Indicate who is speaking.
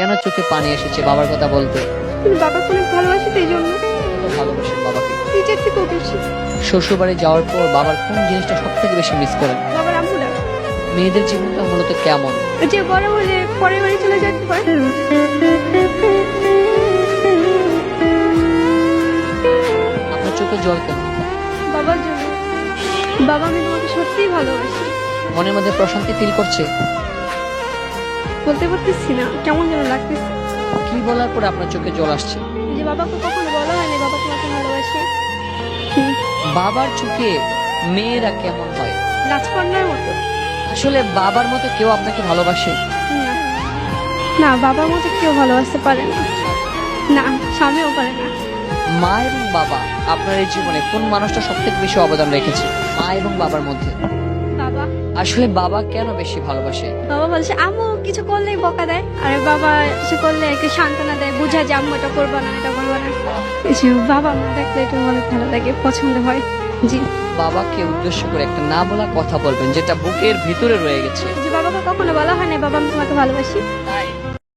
Speaker 1: কেন চোখে পানি এসেছে বাবার কথা বলতে?
Speaker 2: কিন্তু বাবাকে অনেক ভালোবাসি তো এই জন্য।
Speaker 1: কত ভালোবাসেন বাবাকে?
Speaker 2: নিজের থেকেও বেশি।
Speaker 1: শ্বশুর বাড়ি যাওয়ার পর বাবার কোন জিনিসটা সব থেকে বেশি মিস করেন?
Speaker 2: বাবার আম্মুরা
Speaker 1: মেয়েদের জীবনটা মূলত কেমন?
Speaker 2: যে বড় হলে পরের বাড়ি চলে যেতে হয়।
Speaker 1: আপনার চোখে জল কেন?
Speaker 2: বাবার জন্য। বাবা, আমি তোমাকে সত্যিই ভালোবাসি।
Speaker 1: মনের মধ্যে প্রশান্তি ফিল করছে?
Speaker 2: বলতে পারতেছি না, কেমন যেন লাগতেছে।
Speaker 1: কি বলার পরে আপনার চোখে জল আসছে?
Speaker 2: যে বাবাকে কখনো বলা হয়নি বাবা তোমাকে ভালোবাসে।
Speaker 1: বাবার চোখে মেয়েরা কেমন হয়?
Speaker 2: রাজকন্যার মতো।
Speaker 1: আসলে বাবার মতো কেউ আপনাকে ভালোবাসে?
Speaker 2: না, না, বাবার মতো কেউ ভালোবাসতে পারে না। না, স্বামীও পারে না।
Speaker 1: মা এবং বাবা আপনার এই জীবনে কোন মানুষটা সব থেকে বেশি অবদান রেখেছে মা এবং বাবার মধ্যে?
Speaker 2: বাবা।
Speaker 1: আসলে বাবা কেন বেশি ভালোবাসে?
Speaker 2: বাবা বলছে আম্মু কিছু করলেই বকা দেয়, আর বাবা কিছু করলে একটু সান্ত্বনা দেয়, বুঝায় যে আম্মু এটা করবো না, এটা করবো না। এই যে বাবা মা দেখলে এটা অনেক ভালো লাগে, পছন্দ হয়। জি।
Speaker 1: বাবাকে উদ্দেশ্য করে একটা না বলা কথা বলবেন যেটা বুকের ভিতরে রয়ে গেছে।
Speaker 2: যে বাবাকে কখনো বলা হয় না বাবা আমি তোমাকে ভালোবাসি।
Speaker 1: তাই